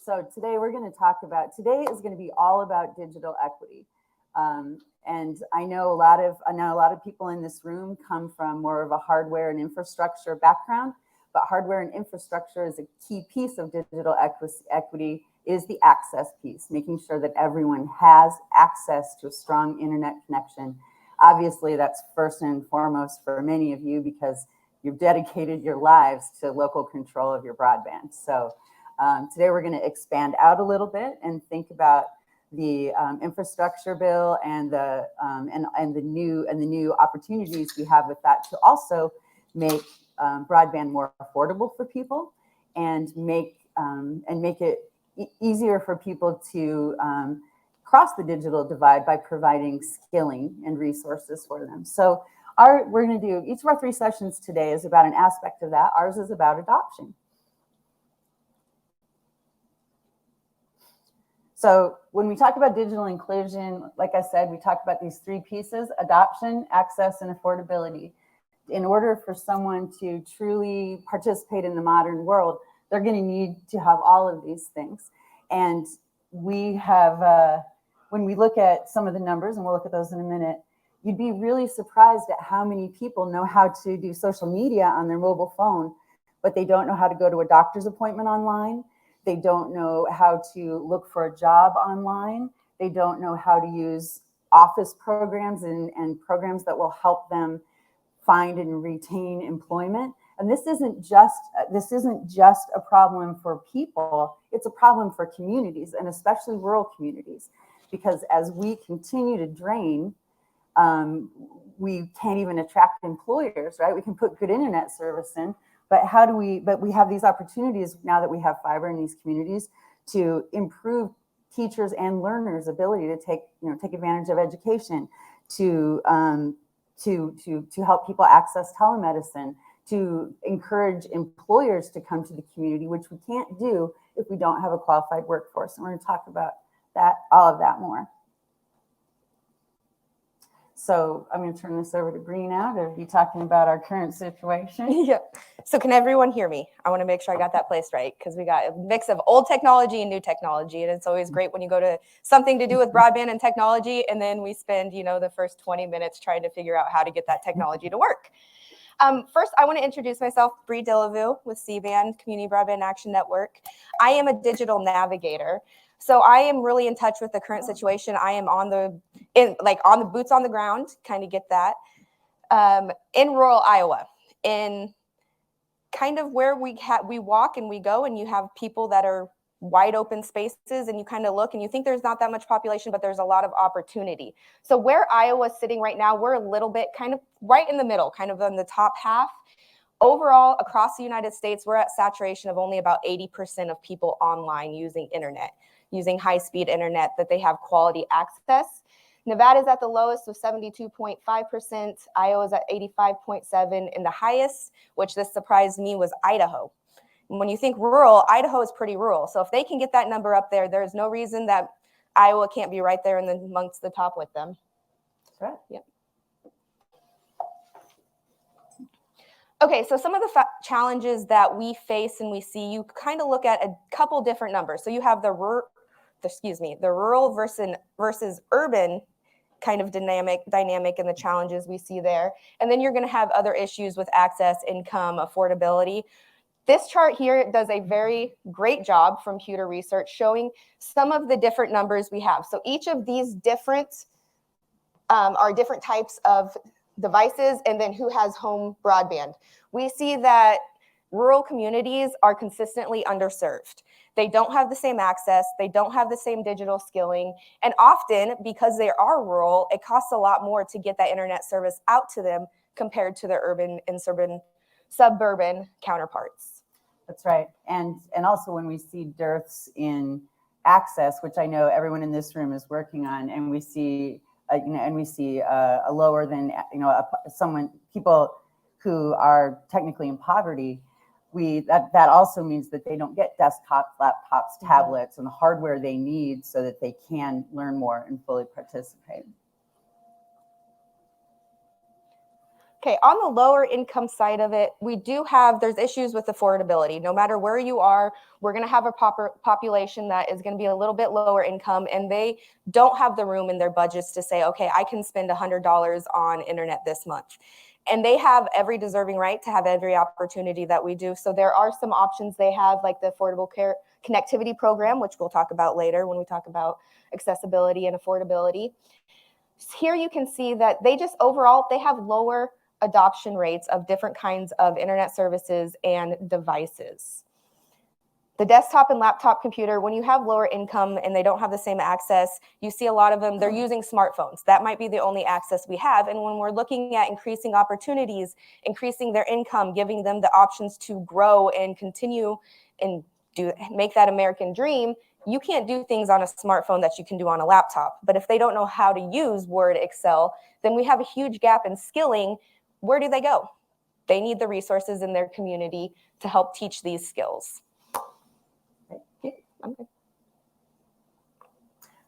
So today we're going to talk about, today is going to be all about digital equity. And I know a lot of people in this room come from more of a hardware and infrastructure background, but hardware and infrastructure is a key piece of digital equity is the access piece, making sure that everyone has access to a strong internet connection. Obviously, that's first and foremost for many of you because you've dedicated your lives to local control of your broadband. So today we're going to expand out a little bit and think about the infrastructure bill and the new opportunities we have with that to also make broadband more affordable for people and make it easier for people to cross the digital divide by providing skilling and resources for them. So we're going to do each of our 3 sessions today is about an aspect of that. Ours is about adoption. So when we talk about digital inclusion, like I said, we talk about these 3 pieces: adoption, access, and affordability. In order for someone to truly participate in the modern world, they're going to need to have all of these things. And we have, when we look at some of the numbers, and we'll look at those in a minute, you'd be really surprised at how many people know how to do social media on their mobile phone, but they don't know how to go to a doctor's appointment online. They don't know how to look for a job online. They don't know how to use office programs and programs that will help them find and retain employment. And this isn't just a problem for people, it's a problem for communities, and especially rural communities, because as we continue to drain, we can't even attract employers, right? We can put good internet service in, but we have these opportunities now that we have fiber in these communities to improve teachers and learners' ability to take advantage of education, to help people access telemedicine, to encourage employers to come to the community, which we can't do if we don't have a qualified workforce. And we're going to talk about all of that more. So I'm going to turn this over to Brianna to be talking about our current situation. Yeah. So can everyone hear me? I want to make sure I got that placed right, because we got a mix of old technology and new technology. And it's always great when you go to something to do with broadband and technology, and then we spend, the first 20 minutes trying to figure out how to get that technology to work. First, I want to introduce myself, Dillavou with CBAN, Community Broadband Action Network. I am a digital navigator. So I am really in touch with the current situation. I am on the boots on the ground, kind of get that, in rural Iowa, in kind of where we walk and we go, and you have people that are wide open spaces, and you kind of look and you think there's not that much population, but there's a lot of opportunity. So where Iowa's sitting right now, we're a little bit kind of right in the middle, kind of on the top half. Overall, across the United States, we're at saturation of only about 80% of people online using internet, using high-speed internet, that they have quality access. Nevada's at the lowest with 72.5%. Iowa's at 85.7%. And the highest, which this surprised me, was Idaho. And when you think rural, Idaho is pretty rural. So if they can get that number up there, there's no reason that Iowa can't be right there amongst the top with them. That's right. Yep. Okay, so some of the challenges that we face and we see, you kind of look at a couple different numbers. So you have the rural versus urban kind of dynamic and the challenges we see there. And then you're going to have other issues with access, income, affordability. This chart here does a very great job from Pewter Research showing some of the different numbers we have. So each of these different are different types of devices, and then who has home broadband. We see that rural communities are consistently underserved. They don't have the same access, they don't have the same digital skilling, and often, because they are rural, it costs a lot more to get that internet service out to them compared to their urban and suburban counterparts. That's right. And also when we see dearths in access, which I know everyone in this room is working on, and we see a lower than people who are technically in poverty, that also means that they don't get desktops, laptops, tablets, and the hardware they need so that they can learn more and fully participate. Okay, on the lower income side of it, there's issues with affordability. No matter where you are, we're going to have a population that is going to be a little bit lower income, and they don't have the room in their budgets to say, okay, I can spend $100 on internet this month. And they have every deserving right to have every opportunity that we do. So there are some options they have, like the Affordable Care Connectivity Program, which we'll talk about later when we talk about accessibility and affordability. Here you can see that they have lower adoption rates of different kinds of internet services and devices. The desktop and laptop computer, when you have lower income and they don't have the same access, you see a lot of them, they're using smartphones. That might be the only access we have. And when we're looking at increasing opportunities, increasing their income, giving them the options to grow and continue and make that American dream, you can't do things on a smartphone that you can do on a laptop. But if they don't know how to use Word, Excel, then we have a huge gap in skilling. Where do they go? They need the resources in their community to help teach these skills. Okay.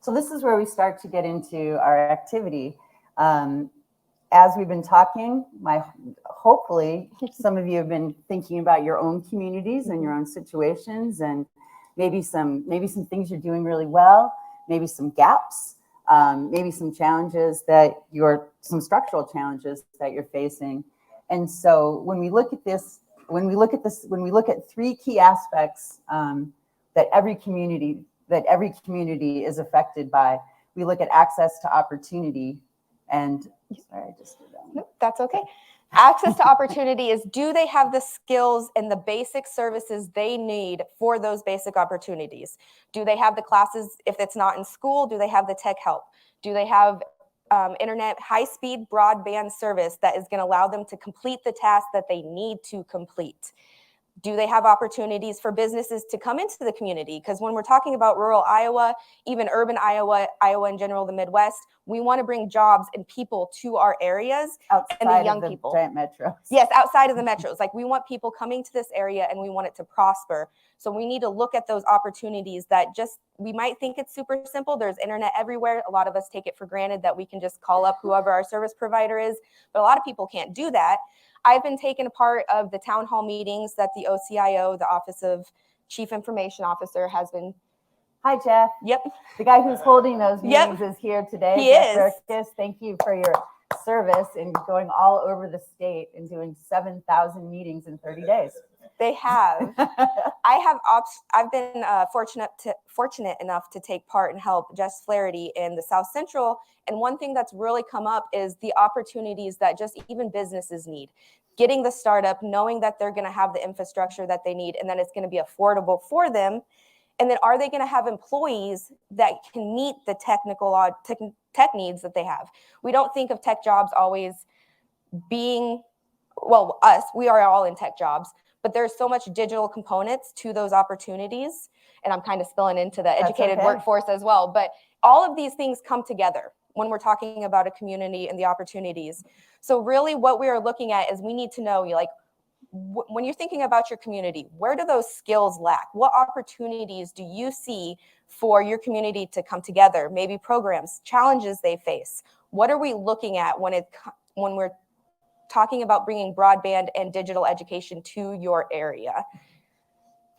So this is where we start to get into our activity. As we've been talking, hopefully some of you have been thinking about your own communities and your own situations, and maybe some things you're doing really well, maybe some gaps, maybe some challenges some structural challenges that you're facing. And so when we look at three key aspects that every community is affected by, we look at access to opportunity. And sorry, I just did that. Nope, that's okay. Access to opportunity is, do they have the skills and the basic services they need for those basic opportunities? Do they have the classes? If it's not in school, do they have the tech help? Do they have internet high-speed broadband service that is going to allow them to complete the task that they need to complete? Do they have opportunities for businesses to come into the community? Because when we're talking about rural Iowa, even urban Iowa in general, the Midwest, we want to bring jobs and people to our areas and the young people. Giant metros. Yes, outside of the metros. Like, we want people coming to this area and we want it to prosper. So we need to look at those opportunities that we might think it's super simple. There's internet everywhere. A lot of us take it for granted that we can just call up whoever our service provider is, but a lot of people can't do that. I've been taking a part of the town hall meetings that the OCIO, the Office of Chief Information Officer, has been. Hi, Jeff. Yep. The guy who's holding those meetings is here today. He Jeff is. Berkes, thank you for your service in going all over the state and doing 7,000 meetings in 30 days. They have. I've been fortunate enough to take part and help Jess Flaherty in the South Central. And one thing that's really come up is the opportunities that just even businesses need. Getting the startup, knowing that they're going to have the infrastructure that they need and that it's going to be affordable for them. And then, are they going to have employees that can meet the tech needs that they have? We don't think of tech jobs always being, we are all in tech jobs, but there's so much digital components to those opportunities. And I'm kind of spilling into the educated workforce as well. But all of these things come together when we're talking about a community and the opportunities. So really what we are looking at is, we need to know, when you're thinking about your community, where do those skills lack? What opportunities do you see for your community to come together? Maybe programs, challenges they face. What are we looking at when we're talking about bringing broadband and digital education to your area?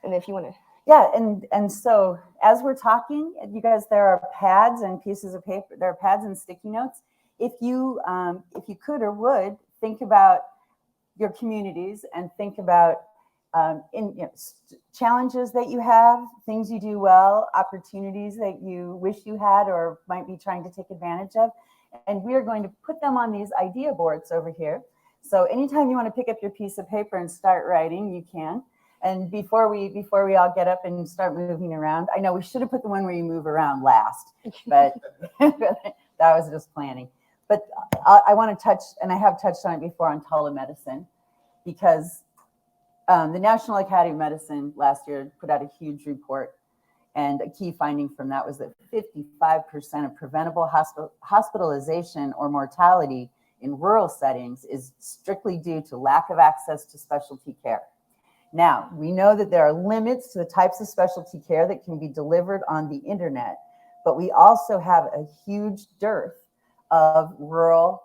And if you want to. Yeah, and so as we're talking, you guys, there are pads and pieces of paper. There are pads and sticky notes. If you could or would think about your communities and think about challenges that you have, things you do well, opportunities that you wish you had or might be trying to take advantage of. And we are going to put them on these idea boards over here. So anytime you want to pick up your piece of paper and start writing, you can. And before we all get up and start moving around, I know we should have put the one where you move around last, but that was just planning. But I want to touch, and I have touched on it before, on telemedicine, because the National Academy of Medicine last year put out a huge report, and a key finding from that was that 55% of preventable hospitalization or mortality in rural settings is strictly due to lack of access to specialty care. Now, we know that there are limits to the types of specialty care that can be delivered on the internet, but we also have a huge dearth of rural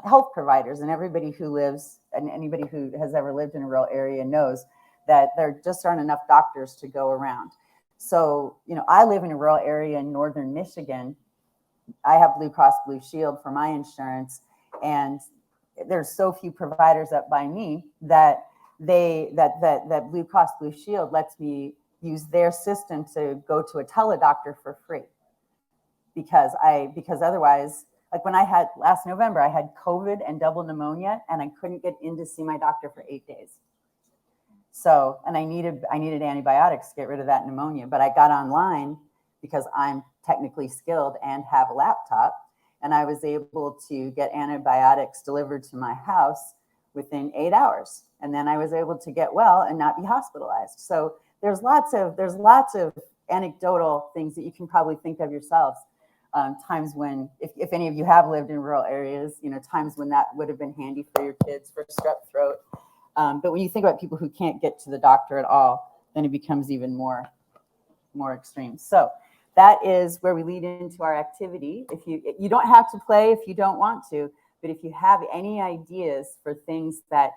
health providers, and everybody who lives and anybody who has ever lived in a rural area knows that there just aren't enough doctors to go around. So, I live in a rural area in northern Michigan. I have Blue Cross Blue Shield for my insurance, and there's so few providers up by me that Blue Cross Blue Shield lets me use their system to go to a teledoctor for free. Because otherwise, like when I had last November, I had COVID and double pneumonia, and I couldn't get in to see my doctor for 8 days. So, and I needed antibiotics to get rid of that pneumonia, but I got online because I'm technically skilled and have a laptop, and I was able to get antibiotics delivered to my house within 8 hours. And then I was able to get well and not be hospitalized. So there's lots of anecdotal things that you can probably think of yourselves. Times when, if any of you have lived in rural areas, times when that would have been handy for your kids for strep throat. But when you think about people who can't get to the doctor at all, then it becomes even more extreme. So that is where we lead into our activity. If you don't have to play if you don't want to, but if you have any ideas for things that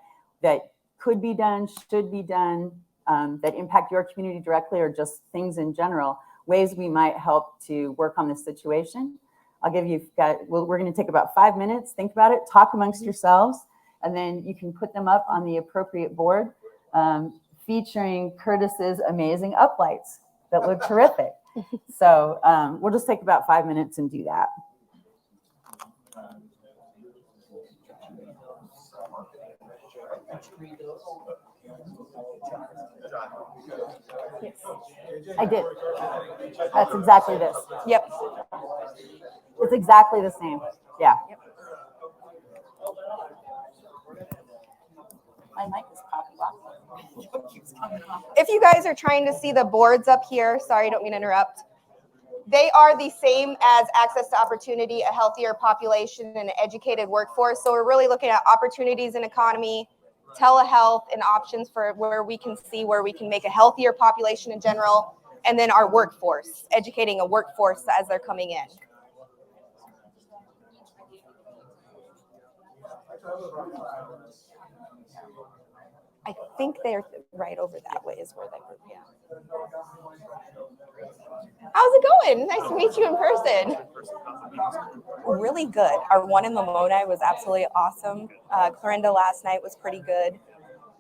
could be done, should be done, that impact your community directly, or just things in general, ways we might help to work on this situation, we're going to take about 5 minutes, think about it, talk amongst yourselves, and then you can put them up on the appropriate board, featuring Curtis's amazing uplights that look terrific. So we'll just take about 5 minutes and do that. Yes. I did. That's exactly this. Yep. It's exactly the same. Yeah. Yep. My mic is popping off. If you guys are trying to see the boards up here, sorry, don't mean to interrupt. They are the same as access to opportunity, a healthier population, and an educated workforce. So we're really looking at opportunities in economy, telehealth, and options for where we can make a healthier population in general, and then our workforce, educating a workforce as they're coming in. I think they're right over that way is where they were. Yeah. How's it going? Nice to meet you in person. Really good. Our one in Lamoni was absolutely awesome. Clarinda last night was pretty good.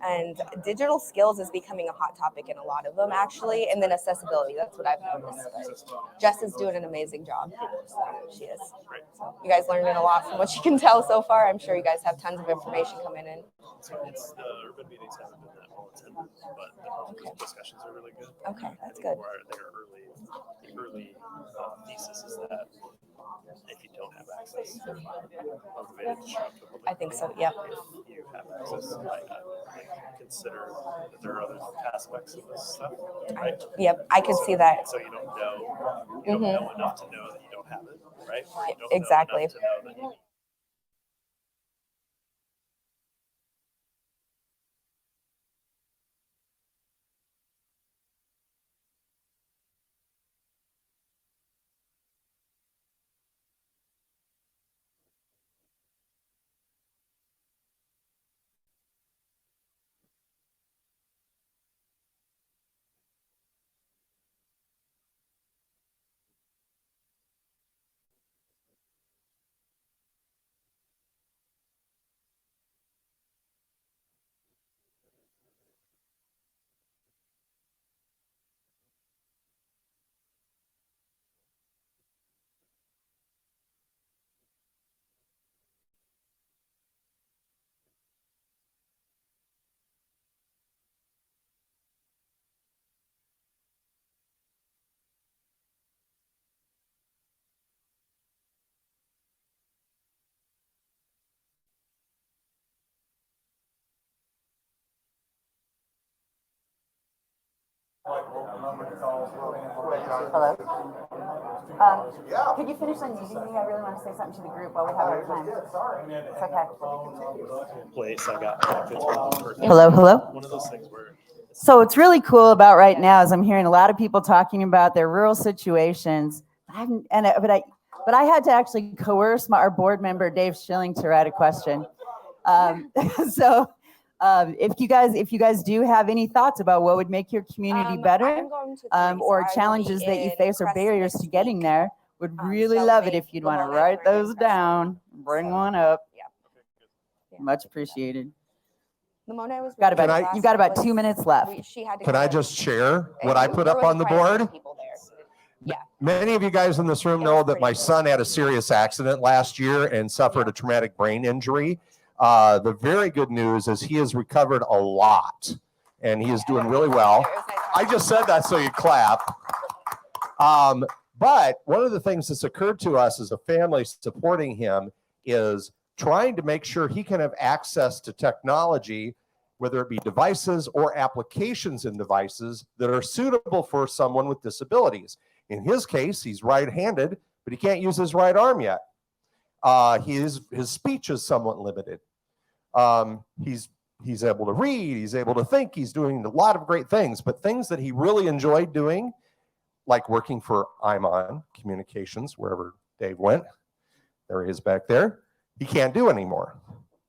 And digital skills is becoming a hot topic in a lot of them, actually. And then accessibility, that's what I've noticed. But Jess is doing an amazing job. So she is. So you guys learned a lot from what you can tell so far. I'm sure you guys have tons of information coming in. It's the urban meetings haven't been that well attended, but the discussions are really good. Okay, that's good. The early thesis is that if you don't have access, you're motivated to show up to public. I think so, yep. If you have access, consider that there are other aspects of this stuff, right? Yep, I can see that. So you don't know enough to know that you don't have it, right? You don't exactly. know enough to know that you Hello. Could you finish unmuting me? I really want to say something to the group while we have our time. It's okay. place. I got Hello. one of those things where. So what's really cool about right now is I'm hearing a lot of people talking about their rural situations. But I had to actually coerce our board member, Dave Schilling, to write a question. So if you guys do have any thoughts about what would make your community better, I'm going to three, so I or will challenges be that you in face or Crest barriers next to getting week. there, would really So love it May, if you'd want to Lamona, write and we're in those Crest. down. Bring So, one up. yeah. Yeah. Much appreciated. Lamona was Got really about, good last you've got time, about 2 minutes left. she had to Can go I in. just share what And I put there up was on the probably a lot board? of people there. Yeah. Many of you guys in this room It know was that my pretty cool. son had a serious accident last year and suffered Yeah. a traumatic brain injury. The very good news is he has recovered a lot and he is doing really well. It was nice I talking just said that so you clap. But one of the things that's occurred to us as a family supporting him is trying to make sure he can have access to technology, whether it be devices or applications in devices that are suitable for someone with disabilities. In his case, he's right-handed, but he can't use his right arm yet. His speech is somewhat limited. He's able to read, he's able to think, he's doing a lot of great things, but things that he really enjoyed doing, like working for IMON Communications, wherever Dave went, there he is back there, he can't do anymore.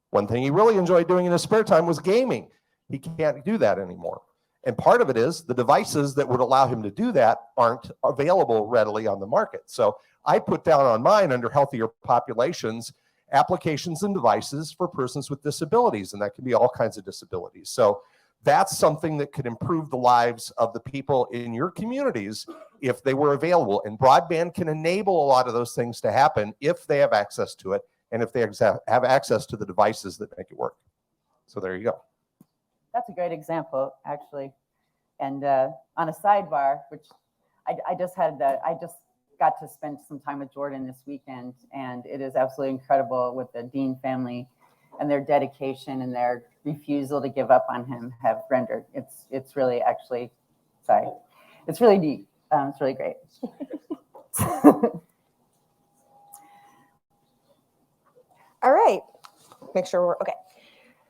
One thing he really enjoyed doing in his spare time was gaming. He can't do that anymore. And part of it is the devices that would allow him to do that aren't available readily on the market. So I put down on mine under healthier populations, applications and devices for persons with disabilities, and that can be all kinds of disabilities. So that's something that could improve the lives of the people in your communities if they were available. And broadband can enable a lot of those things to happen if they have access to it and if they have access to the devices that make it work. So there you go. That's a great example, actually. And on a sidebar, which I just got to spend some time with Jordan this weekend, and it is absolutely incredible what the Dean family and their dedication and their refusal to give up on him have rendered. It's really actually, sorry, it's really neat. It's really great. All right, make sure we're okay.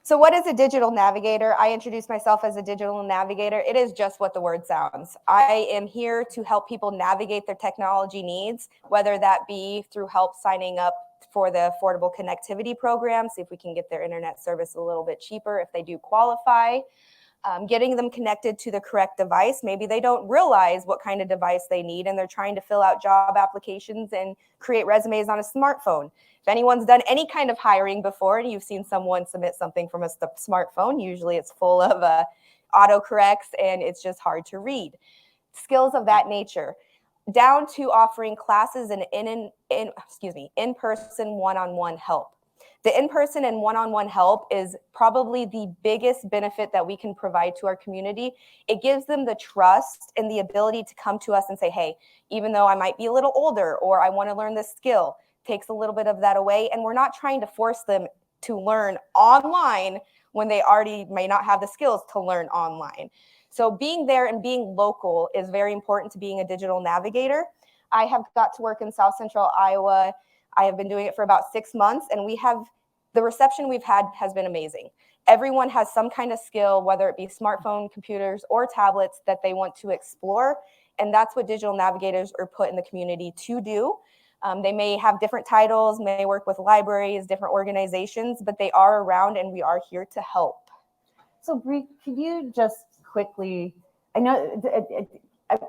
So what is a digital navigator? I introduced myself as a digital navigator. It is just what the word sounds. I am here to help people navigate their technology needs, whether that be through help signing up for the Affordable Connectivity Program, see if we can get their internet service a little bit cheaper if they do qualify, getting them connected to the correct device. Maybe they don't realize what kind of device they need and they're trying to fill out job applications and create resumes on a smartphone. If anyone's done any kind of hiring before and you've seen someone submit something from a smartphone, usually it's full of autocorrects and it's just hard to read. Skills of that nature, down to offering classes and in-person one-on-one help. The in-person and one-on-one help is probably the biggest benefit that we can provide to our community. It gives them the trust and the ability to come to us and say, hey, even though I might be a little older or I want to learn this skill, takes a little bit of that away. And we're not trying to force them to learn online when they already may not have the skills to learn online. So being there and being local is very important to being a digital navigator. I have got to work in South Central Iowa. I have been doing it for about 6 months, and the reception we've had has been amazing. Everyone has some kind of skill, whether it be smartphone, computers, or tablets that they want to explore. And that's what digital navigators are put in the community to do. They may have different titles, may work with libraries, different organizations, but they are around and we are here to help. So Bree, could you just quickly, I know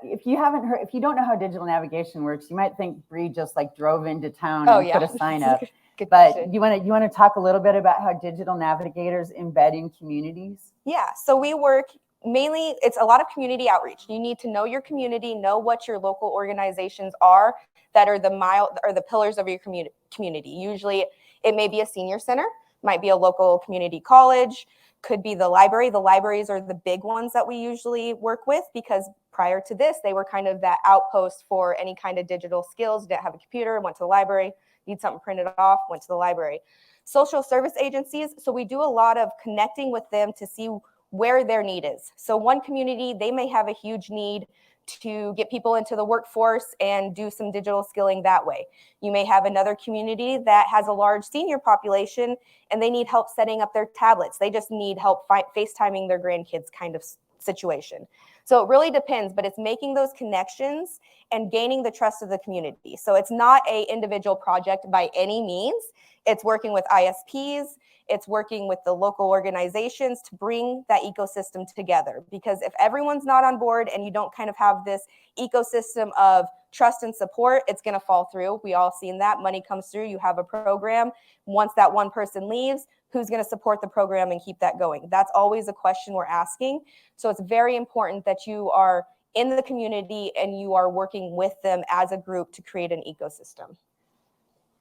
if you haven't heard, if you don't know how digital navigation works, you might think Bree just like drove into town and put a sign up. But you want to talk a little bit about how digital navigators embed in communities? Yeah, so we work mainly, it's a lot of community outreach. You need to know your community, know what your local organizations are that are the pillars of your community. Usually it may be a senior center, might be a local community college, could be the library. The libraries are the big ones that we usually work with because prior to this, they were kind of that outpost for any kind of digital skills. Didn't have a computer, went to the library, need something printed off, went to the library. Social service agencies, so we do a lot of connecting with them to see where their need is. So one community, they may have a huge need to get people into the workforce and do some digital skilling that way. You may have another community that has a large senior population and they need help setting up their tablets. They just need help FaceTiming their grandkids kind of situation. So it really depends, but it's making those connections and gaining the trust of the community. So it's not a individual project by any means. It's working with ISPs, it's working with the local organizations to bring that ecosystem together. Because if everyone's not on board and you don't kind of have this ecosystem of trust and support, it's going to fall through. We all seen that. Money comes through, you have a program. Once that one person leaves, who's going to support the program and keep that going? That's always a question we're asking. So it's very important that you are in the community and you are working with them as a group to create an ecosystem.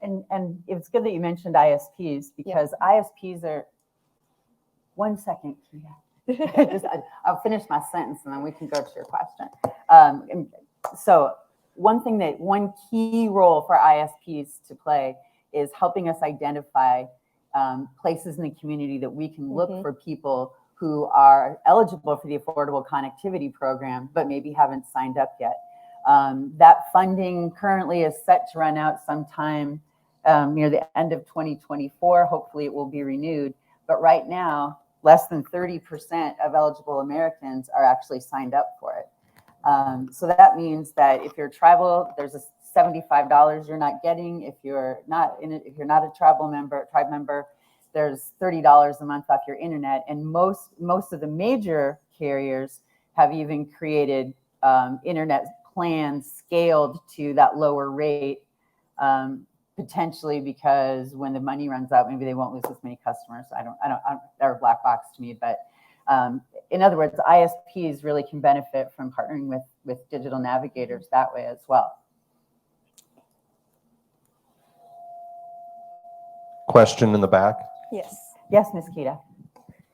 And it's good that you mentioned ISPs, because ISPs are, one second, I'll finish my sentence and then we can go to your question. So one key role for ISPs to play is helping us identify places in the community that we can look for people who are eligible for the Affordable Connectivity Program, but maybe haven't signed up yet. That funding currently is set to run out sometime near the end of 2024. Hopefully it will be renewed. But right now, less than 30% of eligible Americans are actually signed up for it. So that means that if you're tribal, there's a $75 you're not getting. If you're not a tribe member, there's $30 a month off your internet. And most of the major carriers have even created internet plans scaled to that lower rate, potentially because when the money runs out, maybe they won't lose as many customers. I don't they're a black box to me, but in other words, ISPs really can benefit from partnering with digital navigators that way as well. Question in the back. Yes. Yes, Ms. Kita.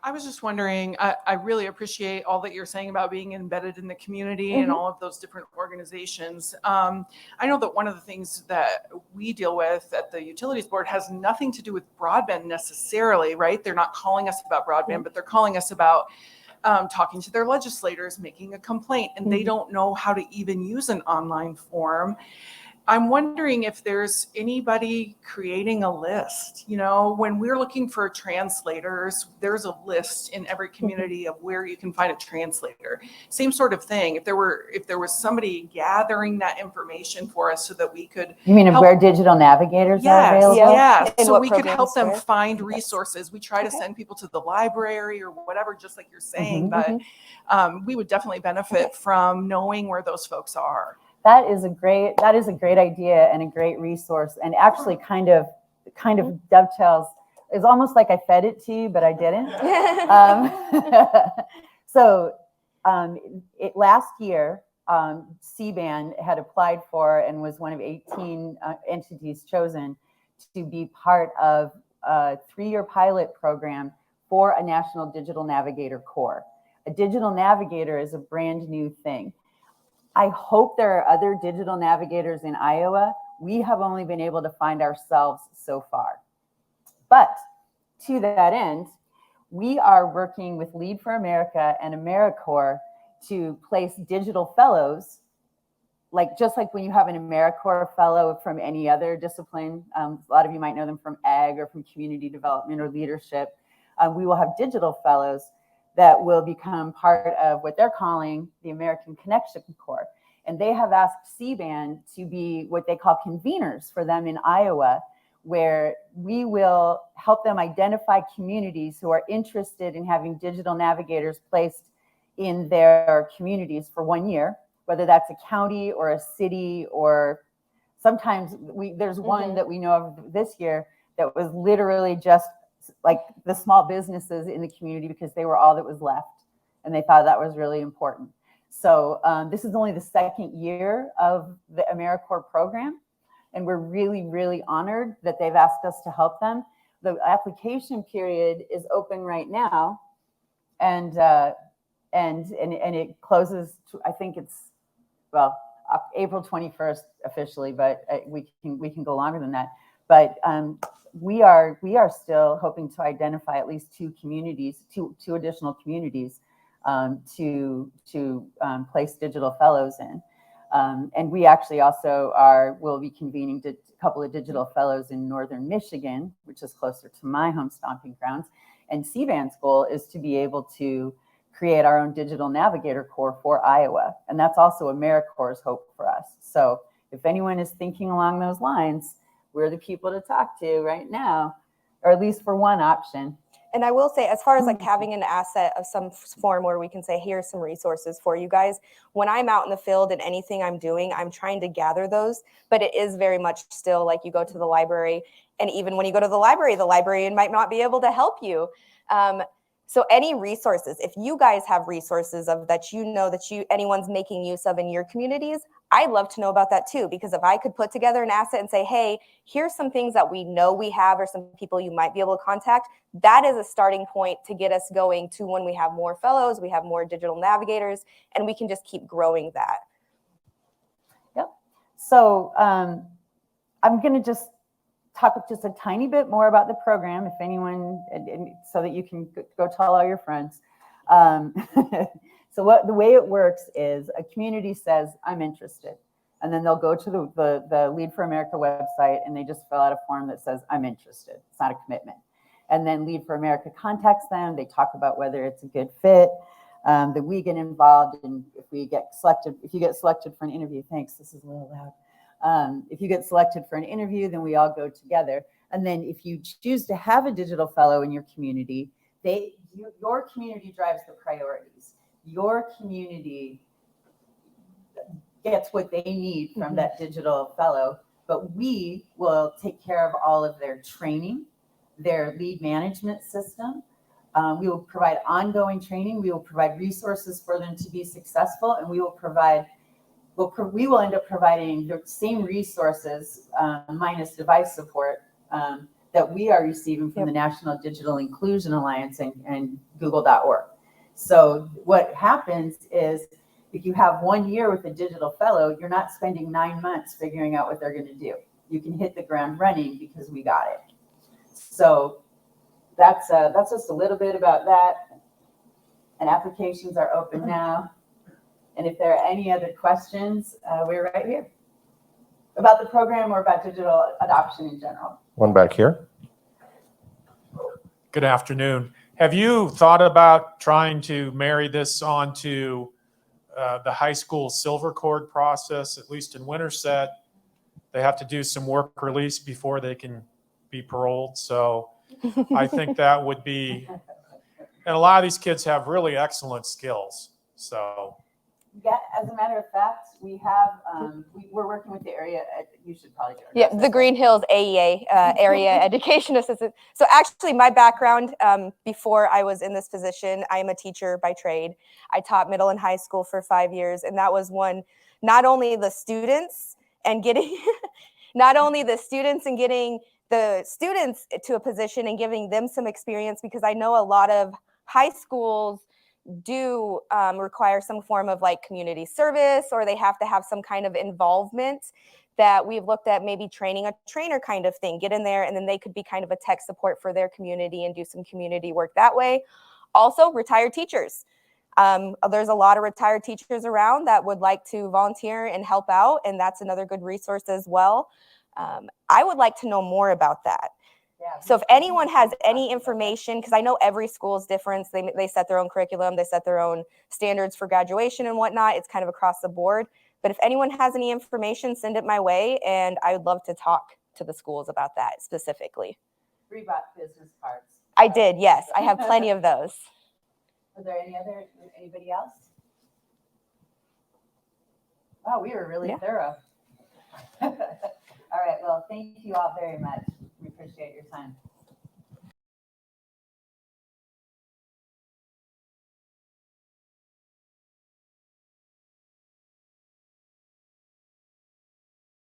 I was just wondering, I really appreciate all that you're saying about being embedded in the community and all of those different organizations. I know that one of the things that we deal with at the Utilities Board has nothing to do with broadband necessarily, right? They're not calling us about broadband, but they're calling us about talking to their legislators, making a complaint, and they don't know how to even use an online form. I'm wondering if there's anybody creating a list. You know, when we're looking for translators, there's a list in every community of where you can find a translator. Same sort of thing. If there was somebody gathering that information for us so that we could You mean where digital navigators are available? Yes. And So what we could help them programs find resources. We try to send people to the library or whatever, just like you're saying, but we would definitely benefit from knowing where those folks are. That is a great idea and a great resource, and actually kind of dovetails. It's almost like I fed it to you, but I didn't. Last year, CBAN had applied for and was one of 18 entities chosen to be part of a 3-year pilot program for a National Digital Navigator Corps. A digital navigator is a brand new thing. I hope there are other digital navigators in Iowa. We have only been able to find ourselves so far. But to that end, we are working with Lead for America and AmeriCorps to place digital fellows, just like when you have an AmeriCorps fellow from any other discipline. A lot of you might know them from ag or from community development or leadership. We will have digital fellows that will become part of what they're calling the American Connection Corps. And they have asked CBAN to be what they call conveners for them in Iowa, where we will help them identify communities who are interested in having digital navigators placed in their communities for 1 year, whether that's a county or a city, or sometimes there's one that we know of this year that was literally just like the small businesses in the community because they were all that was left, and they thought that was really important. So this is only the 2nd year of the AmeriCorps program, and we're really, really honored that they've asked us to help them. The application period is open right now, and it closes. I think it's April 21st officially, but we can go longer than that. But we are still hoping to identify at least 2 additional communities to place digital fellows in. And we actually also will be convening a couple of digital fellows in northern Michigan, which is closer to my home stomping grounds. And CBAN's goal is to be able to create our own digital navigator core for Iowa. And that's also AmeriCorps' hope for us. So if anyone is thinking along those lines, we're the people to talk to right now, or at least for one option. And I will say, as far as like having an asset of some form where we can say, here's some resources for you guys. When I'm out in the field and anything I'm doing, I'm trying to gather those, but it is very much still like you go to the library. And even when you go to the librarian might not be able to help you. So any resources, if you guys have resources of that, you know, that anyone's making use of in your communities, I'd love to know about that too, because if I could put together an asset and say, hey, here's some things that we know we have or some people you might be able to contact, that is a starting point to get us going to when we have more fellows, we have more digital navigators, and we can just keep growing that. Yep. So I'm going to just talk just a tiny bit more about the program, if anyone, so that you can go tell all your friends. So the way it works is a community says, I'm interested. And then they'll go to the Lead for America website and they just fill out a form that says, I'm interested. It's not a commitment. And then Lead for America contacts them. They talk about whether it's a good fit. That we get involved, and if you get selected for an interview, thanks, this is a little loud. If you get selected for an interview, then we all go together. And then if you choose to have a digital fellow in your community, your community drives the priorities. Your community gets what they need from that digital fellow, but we will take care of all of their training, their lead management system. We will provide ongoing training. We will provide resources for them to be successful, and we will end up providing the same resources minus device support that we are receiving from the National Digital Inclusion Alliance and Google.org. So what happens is if you have 1 year with a digital fellow, you're not spending 9 months figuring out what they're going to do. You can hit the ground running because we got it. So that's just a little bit about that. And applications are open now. And if there are any other questions, we're right here about the program or about digital adoption in general. One back here. Good afternoon. Have you thought about trying to marry this onto the high school silver cord process, at least in Winterset? They have to do some work release before they can be paroled. So I think that would be, and a lot of these kids have really excellent skills. So Yeah, as a matter of fact, we have, we're working with the area, you should probably do it. Yeah, the Green Hills AEA, Area Education Assistant. So actually my background, before I was in this position, I am a teacher by trade. I taught middle and high school for 5 years. And that was not only the students and getting, getting the students to a position and giving them some experience, because I know a lot of high schools do require some form of like community service, or they have to have some kind of involvement, that we've looked at maybe training a trainer kind of thing, get in there, and then they could be kind of a tech support for their community and do some community work that way. Also, retired teachers. There's a lot of retired teachers around that would like to volunteer and help out, and that's another good resource as well. I would like to know more about that. Yeah, So if anyone has any information, because I know every school is different, they set their own curriculum, they set their own standards for graduation and whatnot. It's kind of across the board. But if anyone has any information, send it my way, and I would love to talk to the schools about that specifically. Reebok business cards. I did, yes. I have plenty of those. Are there anybody else? Wow, we were really thorough. All right, well, thank you all very much. We appreciate your time.